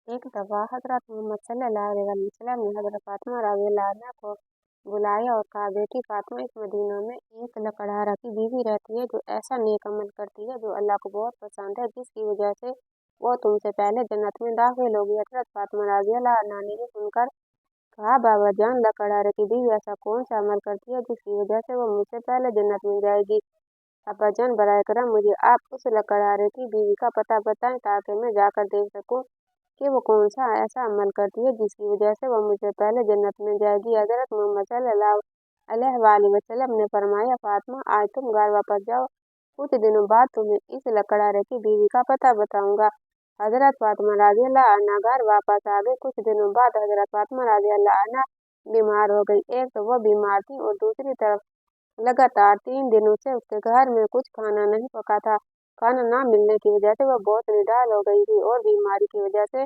एक दफा हजरत मोहम्मद सल्लल्लाहु अलैहि वसल्लम ने हजरत फातिमा रज़ियल्लाहु अन्हा को बुलाया और कहा, बेटी फातिमा, इस मदीना में एक लकड़हारा की बीवी रहती है जो ऐसा नेक अमल करती है जो अल्लाह को बहुत पसंद है, जिसकी वजह से वो तुमसे पहले जन्नत में दाखिल होगी। हजरत फातिमा रज़ियल्लाहु अन्हा ने ये सुनकर कहा, बाबा जान, लकड़हारे की बीवी ऐसा कौन सा अमल करती है जिसकी वजह से वो मुझसे पहले जन्नत में जाएगी। अब्बा जान, बराए करम मुझे आप उस लकड़हारे की बीवी का पता बताएं ताकि मैं जाकर देख सकूं कि वो कौन सा ऐसा अमल करती है जिसकी वजह से वो मुझसे पहले जन्नत में जाएगी। हजरत मोहम्मद सल्लल्लाहु अलैहि वसल्लम ने फरमाया, फातिमा, आज तुम घर वापस जाओ, कुछ दिनों बाद तुम्हें इस लकड़हारे की बीवी का पता बताऊंगा। हजरत फातिमा रज़ियल्लाहु अन्हा घर वापस आ गई। कुछ दिनों बाद हजरत फातिमा रज़ियल्लाहु अन्हा बीमार हो गई। एक तो वो बीमार थी और दूसरी तरफ लगातार 3 दिनों से उसके घर में कुछ खाना नहीं पका था। खाना ना मिलने की वजह से वह बहुत निढाल हो गई थी और बीमारी की वजह से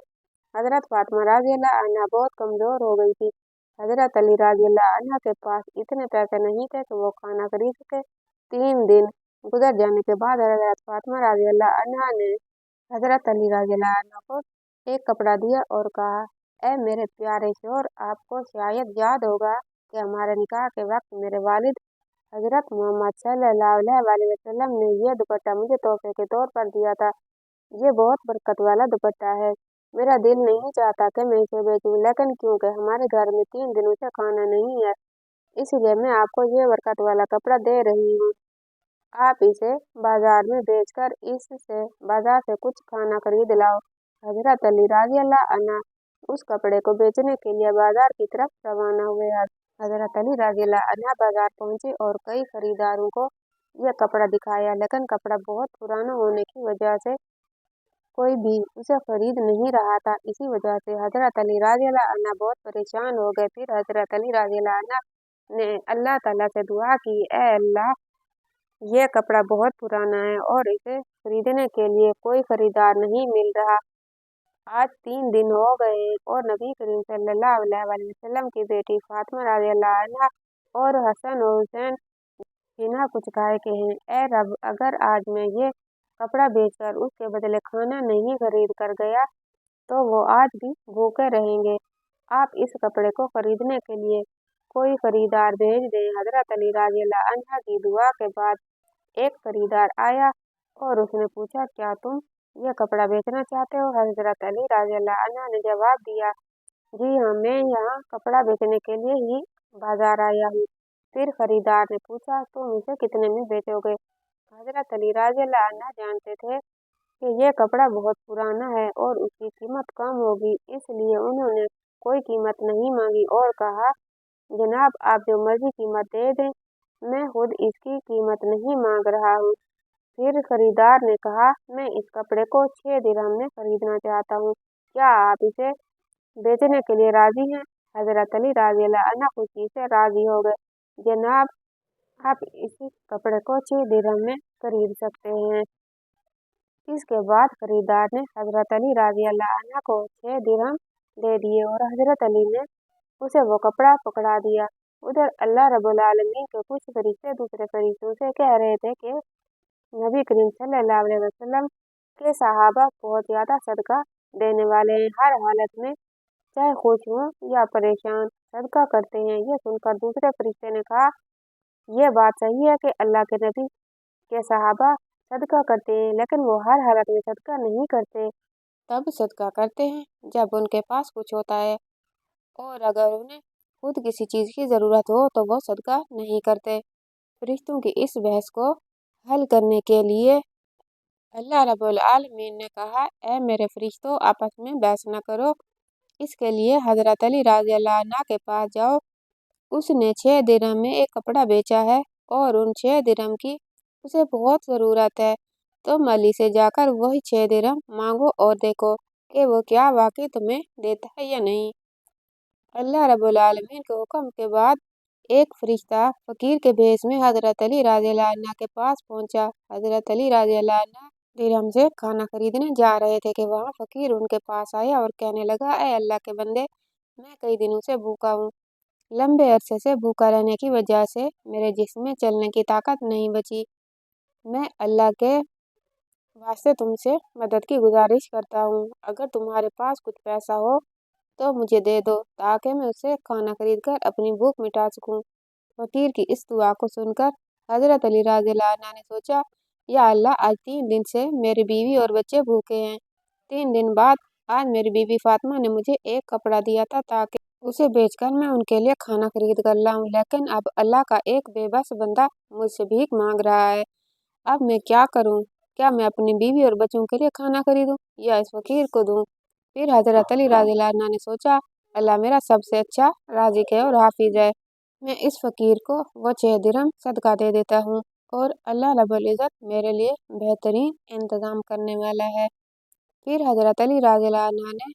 हजरत फातिमा रज़ियल्लाहु अन्हा बहुत कमजोर हो गई थी। हजरत अली रज़ियल्लाहु अन्हा के पास इतने पैसे नहीं थे कि वो खाना खरीद सके। 3 दिन गुजर जाने के बाद हजरत फातिमा रज़ियल्लाहु अन्हा ने हजरत अली रज़ियल्लाहु अन्हा को एक कपड़ा दिया और कहा, ए मेरे प्यारे शोहर, आपको शायद याद होगा कि हमारे निकाह के वक्त मेरे वालिद हजरत मोहम्मद सल्लल्लाहु अलैहि वसल्लम ने यह दुपट्टा मुझे तोहफे के तौर पर दिया था। ये बहुत बरकत वाला दुपट्टा है। मेरा दिल नहीं चाहता कि मैं इसे बेचूं, लेकिन क्योंकि हमारे घर में 3 दिनों से खाना नहीं है, इसलिए मैं आपको ये बरकत वाला कपड़ा दे रही हूँ। आप इसे बाजार में बेचकर इससे बाजार से कुछ खाना खरीद लाओ। हजरत अली रज़ियल्लाहु अन्हा उस कपड़े को बेचने के लिए बाजार की तरफ रवाना हुए। हजरत अली रज़ियल्लाहु अन्हा बाजार पहुंचे और कई खरीदारों को यह कपड़ा दिखाया, लेकिन कपड़ा बहुत पुराना होने की वजह से कोई भी उसे खरीद नहीं रहा था। इसी वजह से हजरत अली रज़ियल्लाहु अन्हा बहुत परेशान हो गए। फिर हजरत अली रज़ियल्लाहु अन्हा ने अल्लाह ताला से दुआ की, ए अल्लाह, यह कपड़ा बहुत पुराना है और इसे खरीदने के लिए कोई खरीदार नहीं मिल रहा। आज 3 दिन हो गए और नबी करीम सल्लल्लाहु अलैहि वसल्लम की बेटी फातिमा रज़ियल्लाहु अन्हा और हसन और हुसैन बिना कुछ खाए के हैं। ए रब, अगर आज मैं ये कपड़ा बेचकर उसके बदले खाना नहीं खरीद कर गया तो वो आज भी भूखे रहेंगे। आप इस कपड़े को खरीदने के लिए कोई खरीदार भेज दें। हजरत अली रज़ियल्लाहु अन्हा की दुआ के बाद एक खरीदार आया और उसने पूछा, क्या तुम ये कपड़ा बेचना चाहते हो? हजरत अली रज़ियल्लाहु अन्हा ने जवाब दिया, जी हाँ, मैं यहाँ कपड़ा बेचने के लिए ही बाजार आया हूँ। फिर खरीदार ने पूछा, तुम इसे कितने में बेचोगे? हजरत अली रज़ियल्लाहु अन्हा जानते थे कि यह कपड़ा बहुत पुराना है और उसकी कीमत कम होगी, इसलिए उन्होंने कोई कीमत नहीं मांगी और कहा, जनाब, आप जो मर्जी कीमत दे दें, मैं खुद इसकी कीमत नहीं मांग रहा हूँ। फिर खरीदार ने कहा, मैं इस कपड़े को 6 दिरहम में खरीदना चाहता हूँ, क्या आप इसे बेचने के लिए राजी हैं? हजरत अली रज़ियल्लाहु अन्हा खुशी से राजी हो गए। जनाब, आप इस कपड़े को 6 दिरहम में खरीद सकते हैं। इसके बाद खरीदार ने हजरत अली रज़ियल्लाहु अन्हा को 6 दिरहम दे दिए और हजरत अली ने उसे वो कपड़ा पकड़ा दिया। उधर अल्लाह रब्बुल आलमीन के कुछ फरिश्ते दूसरे फरिश्तों से कह रहे थे कि नबी करीम सल्लल्लाहु अलैहि वसल्लम के सहाबा बहुत ज्यादा सदका देने वाले हैं, हर हालत में चाहे खुश हों या परेशान सदका करते हैं। यह सुनकर दूसरे फरिश्ते ने कहा, यह बात सही है कि अल्लाह के नबी के सहाबा सदका करते हैं, लेकिन वो हर हालत में सदका नहीं करते। तब सदका करते हैं जब उनके पास कुछ होता है, और अगर उन्हें खुद किसी चीज़ की ज़रूरत हो तो वो सदका नहीं करते। फरिश्तों की इस बहस को हल करने के लिए अल्लाह रब्बुल आलमीन ने कहा, ए मेरे फरिश्तों, आपस में बहस न करो। इसके लिए हजरत अली रज़ियल्लाहु अन्हा के पास जाओ। उसने 6 दिरहम में एक कपड़ा बेचा है और उन 6 दिरहम की उसे बहुत ज़रूरत है। तुम अली से जाकर वही 6 दिरहम मांगो और देखो कि वो क्या वाकई तुम्हें देता है या नहीं। अल्लाह रब्बुल आलमीन के हुक्म के बाद एक फरिश्ता फकीर के भेष में हजरत अली रज़ियल्लाहु अन्हा के पास पहुंचा। हजरत अली रज़ियल्लाहु अन्हा दिरहम से खाना खरीदने जा रहे थे कि वहाँ फकीर उनके पास आया और कहने लगा, ए अल्लाह के बंदे, मैं कई दिनों से भूखा हूँ। लंबे अरसे से भूखा रहने की वजह से मेरे जिस्म में चलने की ताकत नहीं बची। मैं अल्लाह के वास्ते तुमसे मदद की गुजारिश करता हूँ। अगर तुम्हारे पास कुछ पैसा हो तो मुझे दे दो, ताकि मैं उससे खाना खरीद कर अपनी भूख मिटा सकूँ। फकीर की इस दुआ को सुनकर हजरत अली रज़ियल्लाहु अन्हु ने सोचा, या अल्लाह, आज 3 दिन से मेरी बीवी और बच्चे भूखे हैं। 3 दिन बाद आज मेरी बीवी फातिमा ने मुझे एक कपड़ा दिया था ताकि उसे बेचकर मैं उनके लिए खाना खरीद कर लाऊं, लेकिन अब अल्लाह का एक बेबस बंदा मुझसे भीख मांग रहा है। अब मैं क्या करूं? क्या मैं अपनी बीवी और बच्चों के लिए खाना खरीदूं या इस फकीर को दूं? फिर हजरत अली रज़ियल्लाहु अन्हु ने सोचा, अल्लाह मेरा सबसे अच्छा राज़िक है और हाफिज है। मैं इस फकीर को वो 6 दिरहम सदका दे देता हूँ और अल्लाह रब्बुल इज़्ज़त मेरे लिए बेहतरीन इंतज़ाम करने वाला है। फिर हजरत अली रज़ियल्लाहु अन्हु ने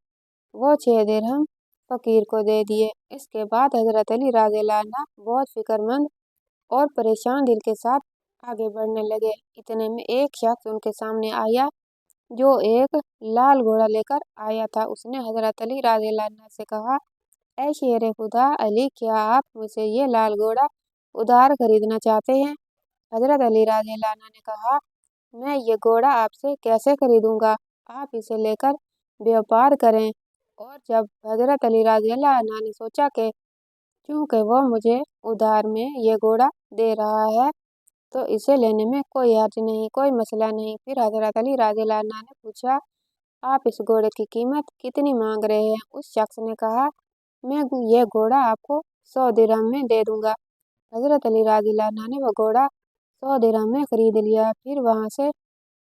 वो 6 दिरहम फकीर को दे दिए। इसके बाद हजरत अली रज़ियल्लाहु अन्हु बहुत फिक्रमंद और परेशान दिल के साथ आगे बढ़ने लगे। इतने में एक शख्स उनके सामने आया जो एक लाल घोड़ा लेकर आया था। उसने हजरत अली रज़ियल्लाहु अन्हु से कहा, ऐ शेर खुदा अली, क्या आप मुझसे ये लाल घोड़ा उधार खरीदना चाहते हैं? हजरत अली रज़ियल्लाहु अन्हु ने कहा, मैं ये घोड़ा आपसे कैसे खरीदूंगा? आप इसे लेकर व्यापार करें। और जब हजरत अली रज़ियल्लाहु अन्हु ने सोचा कि क्योंकि वो मुझे उधार में ये घोड़ा दे रहा है तो इसे लेने में कोई हर्ज नहीं, कोई मसला नहीं। फिर हजरत अली रज़ियल्लाहु अन्हु ने पूछा, आप इस घोड़े की कीमत कितनी मांग रहे हैं? उस शख्स ने कहा, मैं ये घोड़ा आपको 100 दिरहम में दे दूंगा। हजरत अली रज़ियल्लाहु अन्हु ने वो घोड़ा 100 दिरहम में खरीद लिया। फिर वहां से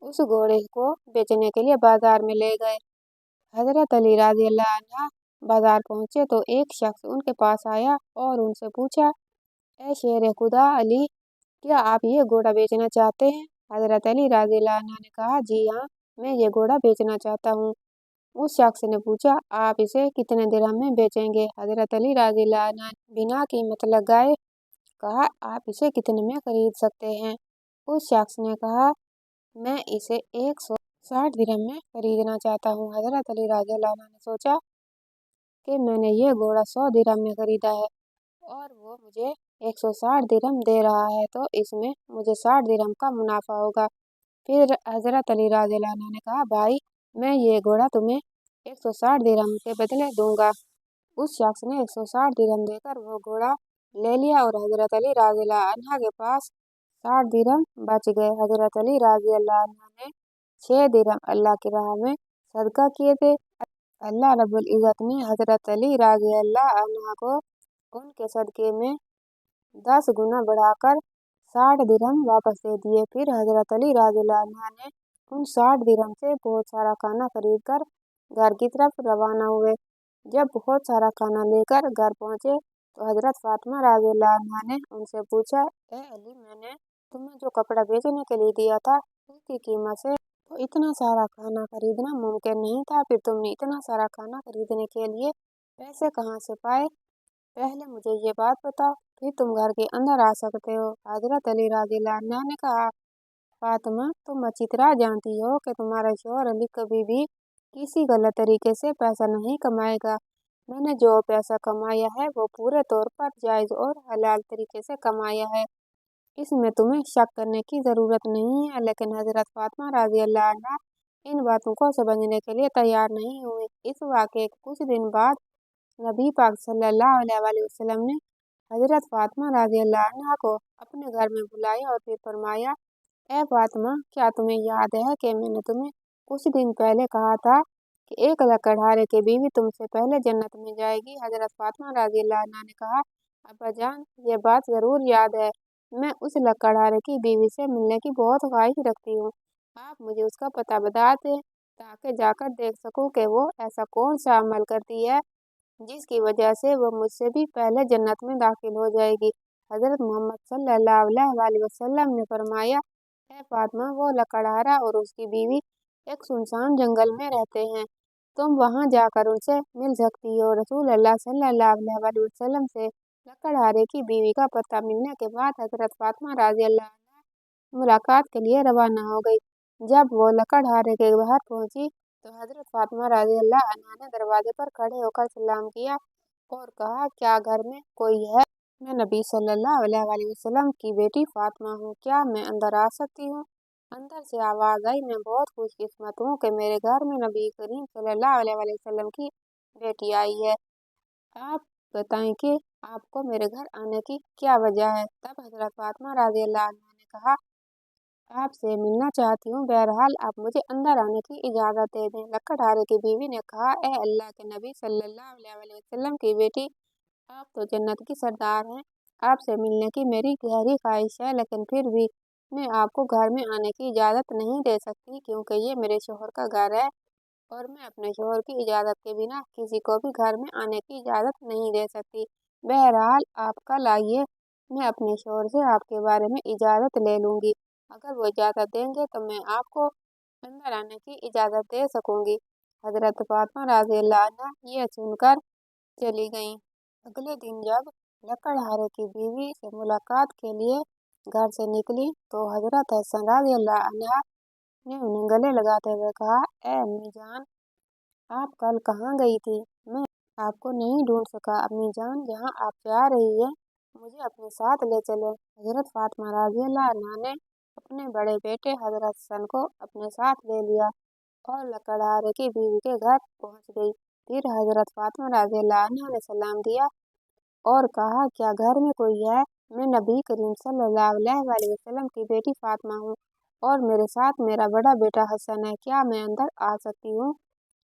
उस घोड़े को बेचने के लिए बाजार में ले गए। हजरत अली रज़ियल्लाहु अन्हु बाजार पहुंचे तो एक शख्स उनके पास आया और उनसे पूछा, ऐ शेर खुदा अली, क्या आप ये घोड़ा बेचना चाहते हैं? हजरत अली रज़ियल्लाहु अन्हु ने कहा, जी हाँ, मैं ये घोड़ा बेचना चाहता हूँ। उस शख्स ने पूछा, आप इसे कितने दिरहम में बेचेंगे? हजरत अली रज़ियल्लाहु अन्हु ने बिना कीमत लगाए कहा, आप इसे कितने में खरीद सकते हैं? उस शख्स ने कहा, मैं इसे 160 दिरहम में खरीदना चाहता हूँ। हजरत अली रज़ियल्लाहु अन्हु ने सोचा कि मैंने ये घोड़ा 100 दिरहम में खरीदा है और वो मुझे 160 दिरहम दे रहा है, तो इसमें मुझे 60 दिरहम का मुनाफा होगा। फिर हजरत अली रज़ियल्लाहु अन्हु ने कहा, भाई, मैं ये घोड़ा तुम्हें 160 दिरहम के बदले दूंगा। उस शख्स ने 160 दिरहम देकर वो घोड़ा ले लिया और हजरत अली रज़ियल्लाहु अन्हु के पास 60 दिरहम बच गए। हजरत अली रज़ियल्लाहु अन्हु ने 6 दिरहम अल्लाह की राह में सदका किए थे। अल्लाह रब्बुल इज़्ज़त ने हजरत अली रज़ियल्लाहु अन्हु को उनके सदके में 10 गुना बढ़ाकर 60 दिरहम वापस दे दिए। फिर हजरत अली रज़ियल्लाहु अन्हु ने उन 60 दिरहम से बहुत सारा खाना खरीद कर घर की तरफ रवाना हुए। जब बहुत सारा खाना लेकर घर पहुंचे तो हजरत फातिमा रज़ियल्लाहु अन्हा ने उनसे पूछा, ए अली, मैंने तुम्हें जो कपड़ा बेचने के लिए दिया था उसकी कीमत से तो इतना सारा खाना खरीदना मुमकिन नहीं था, फिर तुमने इतना सारा खाना खरीदने के लिए पैसे कहाँ से पाए? पहले मुझे ये बात बताओ, फिर तुम घर के अंदर आ सकते हो। हजरत अली रज़ियल्लाहु अन्हा ने कहा, फातिमा, तुम अच्छी तरह जानती हो कि तुम्हारा शौहर अली कभी भी किसी गलत तरीके से पैसा नहीं कमाएगा। मैंने जो पैसा कमाया है वो पूरे तौर पर जायज़ और हलाल तरीके से कमाया है, इसमें तुम्हें शक करने की ज़रूरत नहीं है। लेकिन हजरत फातिमा रज़ियल्लाहु अन्हा इन बातों को समझने के लिए तैयार नहीं हुई। इस वाक़े के कुछ दिन बाद नबी पाक सल्लल्लाहु अलैहि वसल्लम ने हजरत फातिमा रज़ियल्लाहु अन्हा को अपने घर में बुलाया और फिर फरमाया, ए फातिमा, क्या तुम्हें याद है कि मैंने तुम्हें कुछ दिन पहले कहा था कि एक लकड़हारे की बीवी तुमसे पहले जन्नत में जाएगी? हजरत फातिमा रज़ियल्लाहु अन्हा ने कहा, अब्बाजान, ये बात ज़रूर याद है। मैं उस लकड़हारे की बीवी से मिलने की बहुत ख्वाहिश रखती हूँ। आप मुझे उसका पता बता दें ताकि जाकर देख सकूँ कि वो ऐसा कौन सा अमल करती है जिसकी वजह से वो मुझसे भी पहले जन्नत में दाखिल हो जाएगी। हजरत मोहम्मद सल्लल्लाहु अलैहि वसल्लम ने फरमाया, है फातिमा, वो लकड़हारा और उसकी बीवी एक सुनसान जंगल में रहते हैं, तुम वहां जाकर उनसे मिल सकती हो। रसूल अल्लाह सल्लल्लाहु अलैहि वसल्लम से लकड़हारे की बीवी का पता मिलने के बाद हजरत फातिमा रज़ियल्लाहु अन्हा मुलाकात के लिए रवाना हो गई। जब वो लकड़हारे के बाहर पहुंची तो हजरत फातिमा रज़ियल्लाहु अन्हा ने दरवाजे पर खड़े होकर सलाम किया और कहा, क्या घर में कोई है? मैं नबी सल्लल्लाहु अलैहि वसल्लम की बेटी फातिमा हूँ, क्या मैं अंदर आ सकती हूँ? अंदर से आवाज आई, मैं बहुत खुशकिस्मत हूँ कि मेरे घर में नबी करीम सल्लल्लाहु अलैहि वसल्लम की बेटी आई है। आप बताएं कि आपको मेरे घर आने की क्या वजह है। तब हजरत फातिमा रज़ियल्लाहु अन्हा ने कहा, आपसे मिलना चाहती हूँ, बहरहाल आप मुझे अंदर आने की इजाज़त दे दें। लकड़हारे की बीवी ने कहा, ए अल्लाह के नबी सल्लल्लाहु अलैहि वसल्लम की बेटी, आप तो जन्नत की सरदार हैं। आपसे मिलने की मेरी गहरी ख्वाहिश है, लेकिन फिर भी मैं आपको घर में आने की इजाज़त नहीं दे सकती, क्योंकि ये मेरे शोहर का घर है और मैं अपने शोहर की इजाज़त के बिना किसी को भी घर में आने की इजाज़त नहीं दे सकती। बहरहाल आप कल आइए, मैं अपने शोहर से आपके बारे में इजाज़त ले लूँगी। अगर वो इजाज़त देंगे तो मैं आपको अंदर आने की इजाज़त दे सकूँगी। हजरत फातिमा रज़ियल्लाहु अन्हा ये सुनकर चली गईं। अगले दिन जब लकड़हारे की बीवी से मुलाकात के लिए घर से निकली तो हजरत हसन रज़ियल्लाहु अन्हा ने उन्हें गले लगाते हुए कहा, ए अम्मी जान, आप कल कहाँ गई थी? मैं आपको नहीं ढूंढ सका। अम्मी जान, जहाँ आप जा रही है मुझे अपने साथ ले चले। हजरत फातिमा रज़ियल्लाहु अन्हा ने अपने बड़े बेटे हजरत हसन को अपने साथ ले लिया और लकड़हारे की बीवी के घर पहुंच गई। फिर हजरत फातिमा रज़ियल्लाहु अन्हा ने सलाम दिया और कहा, क्या घर में कोई है? मैं नबी करीम सल्लल्लाहु अलैहि वसल्लम की बेटी फातिमा हूँ और मेरे साथ मेरा बड़ा बेटा हसन है। क्या मैं अंदर आ सकती हूँ?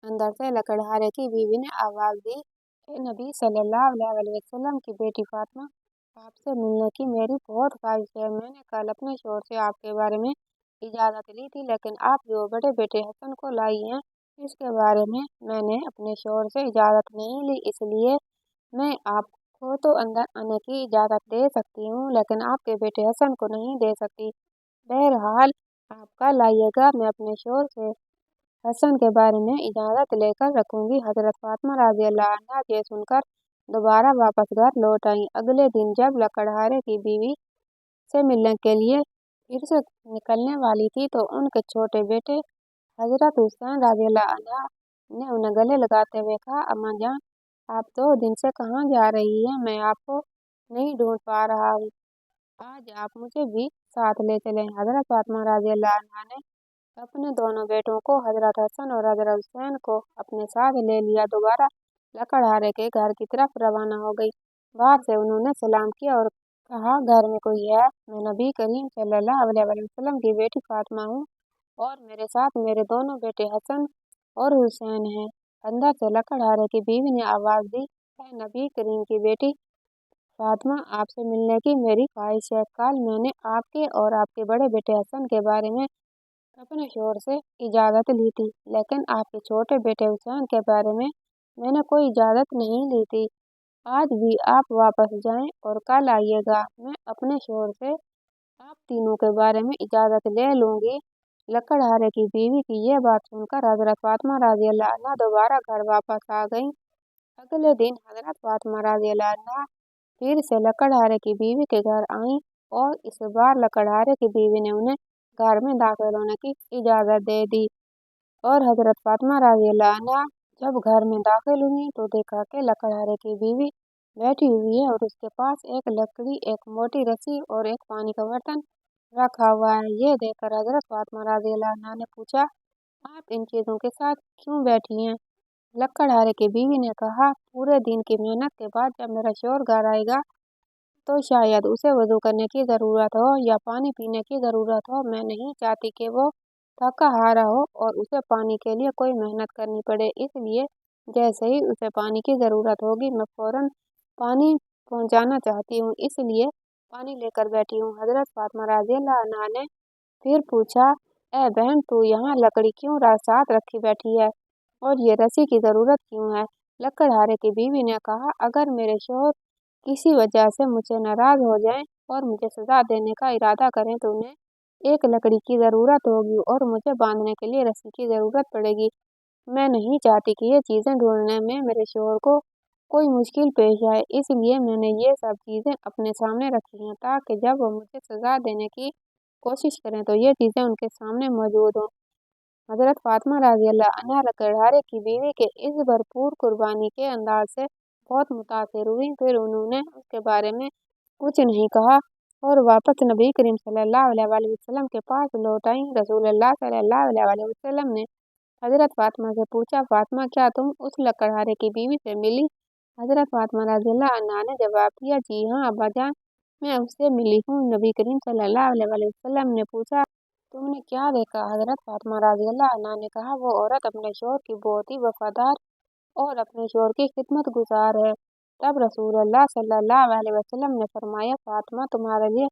अंदर से लकड़हारे की बीवी ने आवाज दी, ए नबी सल्लल्लाहु अलैहि वसल्लम की बेटी फातिमा, आपसे मिलने की मेरी बहुत ख्वाहिश है। मैंने कल अपने शोहर से आपके बारे में इजाज़त ली थी, लेकिन आप जो बड़े बेटे हसन को लाई हैं, इसके बारे में मैंने अपने शोहर से इजाज़त नहीं ली, इसलिए मैं आपको तो अंदर आने की इजाज़त दे सकती हूँ, लेकिन आपके बेटे हसन को नहीं दे सकती। बहरहाल आप कल आइएगा, मैं अपने शोहर से हसन के बारे में इजाज़त लेकर रखूँगी। हजरत फातिमा रज़ियल्लाहु अन्हा ये सुनकर दोबारा वापस घर लौट आईं। अगले दिन जब लकड़हारे की बीवी से मिलने के लिए फिर से निकलने वाली थी तो उनके छोटे बेटे हजरत हुसैन रज़ियल्लाहु अन्हा ने उन्हें गले लगाते हुए कहा, अम्मा जान, आप 2 दिन से कहाँ जा रही हैं? मैं आपको नहीं ढूंढ पा रहा हूँ। आज आप मुझे भी साथ ले चलें। हजरत फातिमा रज़ियल्लाहु अन्हा ने अपने दोनों बेटों को, हजरत हसन और हजरत हुसैन को अपने साथ ले लिया। दोबारा लकड़हारे के घर की तरफ रवाना हो गई। बाहर से उन्होंने सलाम किया और कहा, घर में कोई है? मैं नबी करीम सल्लल्लाहु अलैहि वसल्लम की बेटी फातिमा हूँ और मेरे साथ मेरे दोनों बेटे हसन और हुसैन हैं। अंदर से लकड़हारे की बीवी ने आवाज दी, है नबी करीम की बेटी फातिमा, आपसे मिलने की मेरी ख्वाहिश है। कल मैंने आपके और आपके बड़े बेटे हसन के बारे में अपने शोहर से इजाज़त ली थी, लेकिन आपके छोटे बेटे हुसैन के बारे में मैंने कोई इजाज़त नहीं ली थी। आज भी आप वापस जाएं और कल आइएगा, मैं अपने शोहर से आप तीनों के बारे में इजाज़त ले लूँगी। लकड़हारे की बीवी की यह बात सुनकर हजरत फातिमा रज़ियल्लाहु अन्हा दोबारा घर वापस आ गईं। अगले दिन हजरत फातिमा रज़ियल्लाहु अन्हा फिर से लकड़हारे की बीवी के घर आईं और इस बार लकड़हारे की बीवी ने उन्हें घर में दाखिल होने की इजाज़त दे दी और हजरत फातिमा रज़ियल्लाहु अन्हा जब घर में दाखिल हुई तो देखा कि लकड़हारे की बीवी बैठी हुई है और उसके पास एक लकड़ी, एक मोटी रस्सी और एक पानी का बर्तन रखा हुआ है। ये देखकर हजरत फातिमा रज़ियल्लाहु अन्हा ने पूछा, आप इन चीज़ों के साथ क्यों बैठी हैं? लकड़हारे की बीवी ने कहा, पूरे दिन की मेहनत के बाद जब मेरा शोहर घर आएगा तो शायद उसे वज़ू करने की ज़रूरत हो या पानी पीने की ज़रूरत हो। मैं नहीं चाहती कि वो थका हारा हो और उसे पानी के लिए कोई मेहनत करनी पड़े, इसलिए जैसे ही उसे पानी की ज़रूरत होगी मैं फ़ौरन पानी पहुंचाना चाहती हूँ, इसलिए पानी लेकर बैठी हूँ। हजरत फातिमा रज़ियल्लाहु अन्हा ने फिर पूछा, ए बहन, तू यहाँ लकड़ी क्यों साथ रखी बैठी है और ये रस्सी की ज़रूरत क्यों है? लकड़हारे की बीवी ने कहा, अगर मेरे शोहर किसी वजह से मुझसे नाराज़ हो जाएं और मुझे सज़ा देने का इरादा करें तो उन्हें एक लकड़ी की ज़रूरत होगी और मुझे बांधने के लिए रस्सी की ज़रूरत पड़ेगी। मैं नहीं चाहती कि ये चीज़ें ढूंढने में मेरे शोहर को कोई मुश्किल पेश आए, इसलिए मैंने ये सब चीज़ें अपने सामने रखी हैं ताकि जब वो मुझे सज़ा देने की कोशिश करें तो ये चीज़ें उनके सामने मौजूद हों। हजरत फातिमा रज़ियल्लाहु अन्हा लकड़हारे की बीवी के इस भरपूर कुर्बानी के अंदाज से बहुत मुतासिर हुई। फिर उन्होंने उसके बारे में कुछ नहीं कहा और वापस नबी करीम सल्लल्लाहु अलैहि वसल्लम के पास लौट आईं। रसूलुल्लाह सल्लल्लाहु अलैहि वसल्लम ने हजरत फातिमा से पूछा, फातिमा क्या तुम उस लकड़हारे की बीवी से मिली? हजरत फातिमा रज़ियल्लाहु अन्हा ने जवाब दिया, जी हाँ अब्बाजान, मैं उससे मिली हूँ। नबी करीम सल्लल्लाहु अलैहि वसल्लम ने पूछा, तुमने क्या देखा? हजरत फातिमा रज़ियल्लाहु अन्हा ने कहा, वो औरत अपने शौहर की बहुत ही वफादार और अपने शौहर की खिदमत गुजार है। तब रसूलुल्लाह सल्लल्लाहु अलैहि वसल्लम ने फरमाया, फातिमा तुम्हारे लिए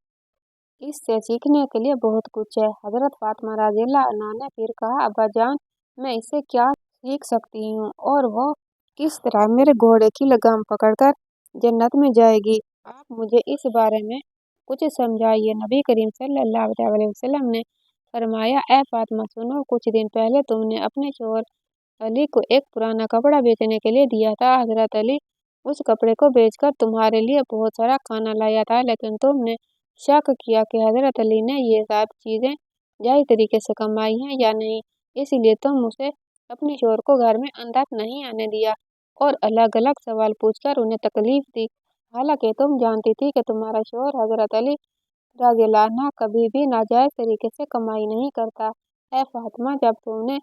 इससे सीखने के लिए बहुत कुछ है। हजरत फातिमा रज़ियल्लाहु अन्हा ने फिर कहा, अब्बाजान मैं इससे क्या सीख सकती हूँ और वो किस तरह मेरे घोड़े की लगाम पकड़कर जन्नत में जाएगी? आप मुझे इस बारे में कुछ समझाइए। नबी करीम सल्लल्लाहु अलैहि वसल्लम ने फरमाया, ए फातिमा सुनो, कुछ दिन पहले तुमने अपने शौहर अली को एक पुराना कपड़ा बेचने के लिए दिया था। हजरत अली उस कपड़े को बेचकर तुम्हारे लिए बहुत सारा खाना लाया था, लेकिन तुमने शक किया कि हजरत अली ने ये सब चीज़ें जायज़ तरीके से कमाई हैं या नहीं, इसलिए तुम उसे अपने शौहर को घर में अंदर नहीं आने दिया और अलग अलग सवाल पूछकर उन्हें तकलीफ दी। हालांकि तुम जानती थी कि तुम्हारा शौहर हजरत अली रज़ियल्लाहु अन्हु कभी भी नाजायज़ तरीके से कमाई नहीं करता। ए फातिमा, जब तुमने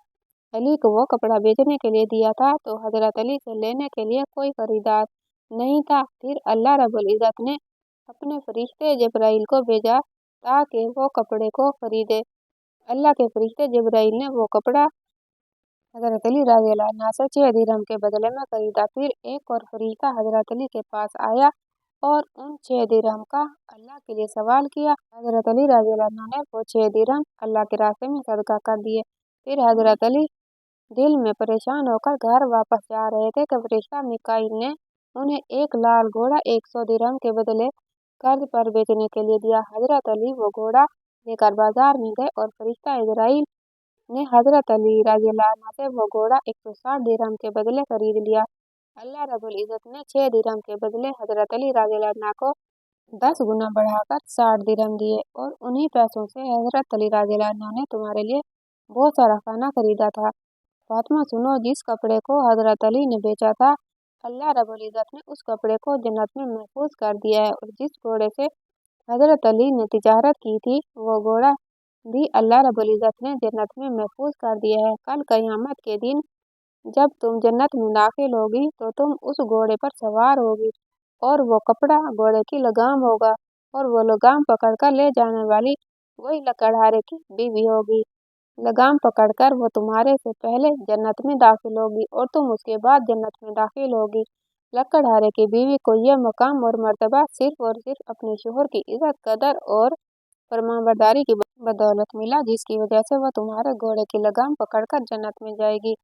अली को वो कपड़ा बेचने के लिए दिया था तो हजरत अली से लेने के लिए कोई खरीदार नहीं था। फिर अल्लाह रब्बुल इज़्ज़त ने अपने फरिश्ते जिब्राइल को भेजा ताकि वो कपड़े को खरीदे। अल्लाह के फरिश्ते जिब्राइल ने वो कपड़ा हजरत अली रज़ियल्लाहु अन्हु से 6 दिरहम के बदले में खरीदा। फिर एक और फरिश्ता हजरत अली के पास आया और उन 6 दिरहम का अल्लाह के लिए सवाल किया। हजरत अली रज़ियल्लाहु अन्हु ने वो 6 दिरहम अल्लाह के रास्ते में सदका कर दिए। फिर हजरत अली दिल में परेशान होकर घर वापस जा रहे थे कि फरिश्ता मिकाईल ने उन्हें एक लाल घोड़ा 100 दिरहम के बदले कर्ज पर बेचने के लिए दिया। हजरत अली वो घोड़ा लेकर बाजार में गए और फरिश्ता इजराइल ने हजरत अली रज़ियल्लाहु अन्हु से वो घोड़ा 160 दिरहम के बदले खरीद लिया। अल्लाह रब्बुल इज़्ज़त ने 6 दिरहम के बदले हजरत अली रज़ियल्लाहु अन्हु को 10 गुना बढ़ाकर 60 दिरहम दिए और उन्हीं पैसों से हजरत अली रज़ियल्लाहु अन्हु ने तुम्हारे लिए बहुत सारा खाना खरीदा था। फातिमा सुनो, जिस कपड़े को हजरत अली ने बेचा था, अल्लाह रब्बुल इज़्ज़त ने उस कपड़े को जन्नत में महफूज कर दिया है, और जिस घोड़े से हजरत अली ने तिजारत की थी वो घोड़ा भी अल्लाह रब्बुल इज़्ज़त ने जन्नत में महफूज कर दिया है। कल क़यामत के दिन जब तुम जन्नत में दाखिल होगी तो तुम उस घोड़े पर सवार होगी और वो कपड़ा घोड़े की लगाम होगा और वो लगाम पकड़कर ले जाने वाली वही लकड़हारे की बीवी होगी। लगाम पकड़कर वो तुम्हारे से पहले जन्नत में दाखिल होगी और तुम उसके बाद जन्नत में दाखिल होगी। लकड़हारे की बीवी को यह मकाम और मर्तबा सिर्फ और सिर्फ अपने शौहर की इज्जत कदर और फरमाबरदारी की बदौलत मिला, जिसकी वजह से वह तुम्हारे घोड़े की लगाम पकड़कर जन्नत में जाएगी।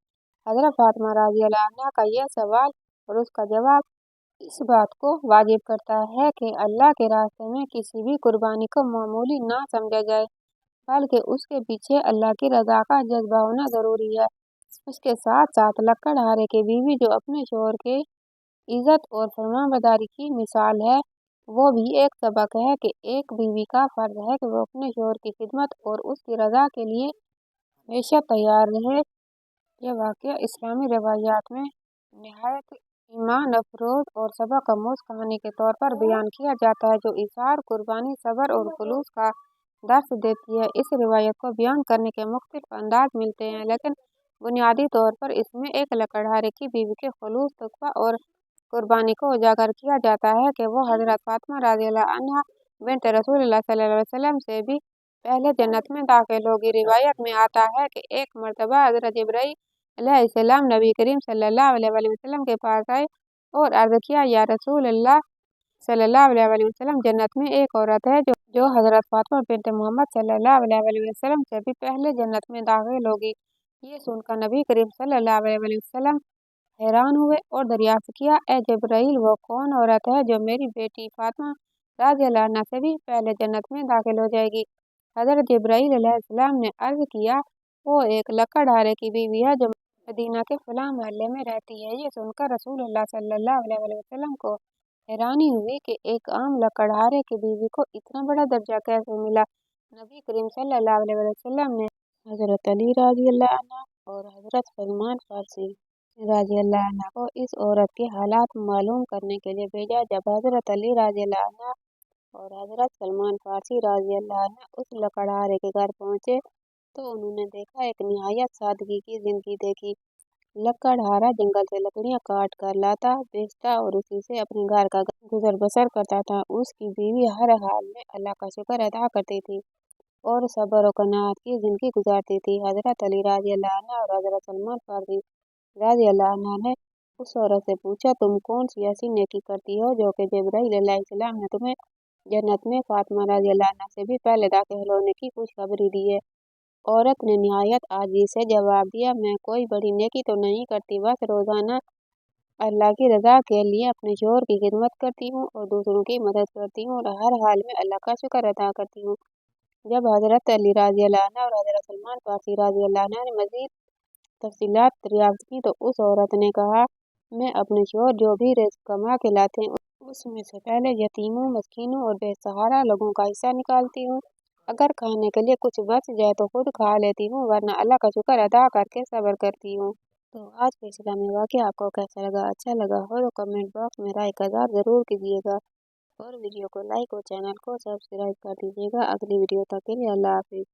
हजरत फातिमा रज़ियल्लाहु अन्हा का यह सवाल और उसका जवाब इस बात को वाजिब करता है कि अल्लाह के रास्ते में किसी भी कुर्बानी को मामूली ना समझा जाए, बल्कि उसके पीछे अल्लाह की रज़ा का जज्बा होना ज़रूरी है। उसके साथ साथ लकड़हारे की बीवी जो अपने शौहर के इज़्ज़त और फरमाबरदारी की मिसाल है, वो भी एक सबक है कि एक बीवी का फ़र्ज़ है कि वो अपने शौहर की खिदमत और उसकी रज़ा के लिए हमेशा तैयार रहे। यह वाक़या इस्लामी रवायात में निहायत ईमान अफरोज़ और सबक आमूज़ कहानी के तौर पर बयान किया जाता है, जो इसार, कुर्बानी, सब्र और खुलूस का दर्स देती है। इस रिवायत को बयान करने के मुख्तलिफ अंदाज मिलते हैं, लेकिन बुनियादी तौर पर इसमें एक लकड़हारे की बीवी के खुलूस, तक़वा और कुर्बानी को उजागर किया जाता है कि वो हजरत फातिमा रज़ियल्लाहु अन्हा बिन्त रसूलुल्लाह सल्लल्लाहु अलैहि वसल्लम से भी पहले जन्नत में दाखिल होगी। रिवायत में आता है कि एक मरतबा हजरत जिब्राईल अलैहिस्सलाम नबी करीम सल्लल्लाहु अलैहि वसल्लम के पास आए और अर्ज़ किया, या रसूलल्लाह सल्लल्लाहु अलैहि वसल्लम, जन्नत में एक औरत है जो हजरत फातिमा बिन्त मोहम्मद सल्लल्लाहु अलैहि वसल्लम से भी पहले जन्नत में दाखिल होगी। ये सुनकर नबी करीम सल्लल्लाहु अलैहि वसल्लम हैरान हुए और दरियाफ्त किया, ए जिब्राईल, वो कौन औरत है जो मेरी बेटी फातिमा रज़ियल्लाहु अन्हा से भी पहले जन्नत में दाखिल हो जाएगी? हजरत जिब्राईल अलैहिस्सलाम ने अर्ज़ किया, वो एक लकड़हारे की बीवी है जो मदीना के फलां महल्ले में रहती है। ये सुनकर रसूलुल्लाह सल्लल्लाहु अलैहि वसल्लम को हैरानी हुई कि एक आम लकड़हारे की बीवी को इतना बड़ा दर्जा कैसे मिला। नबी करीम सल्लल्लाहु अलैहि वसल्लम ने हजरत अली रज़ियल्लाहु अन्हु और हजरत सलमान फारसी रज़ियल्लाहु अन्हु को इस औरत के हालात मालूम करने के लिए भेजा। जब हजरत अली रज़ियल्लाहु अन्हु और हजरत सलमान फारसी रज़ी अल्लाह अन्हु उस लकड़हारे के घर पहुँचे तो उन्होंने देखा एक निहायत सादगी की जिंदगी देखी। लकड़हारा जंगल से लकड़ियाँ काट कर लाता, बेचता और उसी से अपने घर का गुजर बसर करता था। उसकी बीवी हर हाल में अल्लाह का शुक्र अदा करती थी और सब्र और कनाअत की जिंदगी गुजारती थी। हजरत अली रज़ी अल्लाह अन्हु और हजरत सलमान फारसी रज़ी अल्लाह अन्हु ने उस औरत से पूछा, तुम कौन सी ऐसी नेकी करती हो जो कि जिब्राइल अलैहिस्सलाम ने तुम्हें जन्नत में फातिमा रज़ी अल्लाह अन्हा से भी पहले दाखिल होने की खुशखबरी दी है। औरत ने निहायत आजिज़ी से जवाब दिया, मैं कोई बड़ी नेकी तो नहीं करती, बस रोजाना अल्लाह की रज़ा के लिए अपने शौहर की खिदमत करती हूँ और दूसरों की मदद करती हूँ और हर हाल में अल्लाह का शुक्र अदा करती हूँ। जब हजरत अली रज़ी अल्लाह अन्हु और हजरत सलमान फारसी रज़ी अल्लाह अन्हु ने मजीद तफसीलात दरियाफ्त की तो उस औरत ने कहा, मैं अपने शौहर जो भी रिज़्क कमा के लाते हैं उसमें से पहले यतीमों, मस्कीनों और बेसहारा लोगों का हिस्सा निकालती हूँ। अगर खाने के लिए कुछ बच जाए तो खुद खा लेती हूँ, वरना अल्लाह का शुक्र अदा करके सब्र करती हूँ। तो आज का इस्लामी वाक़या आपको कैसा लगा? अच्छा लगा हो तो कमेंट बॉक्स में राय का इज़हार ज़रूर कीजिएगा और वीडियो को लाइक और चैनल को सब्सक्राइब कर दीजिएगा। अगली वीडियो तक के लिए अल्लाह हाफिज़।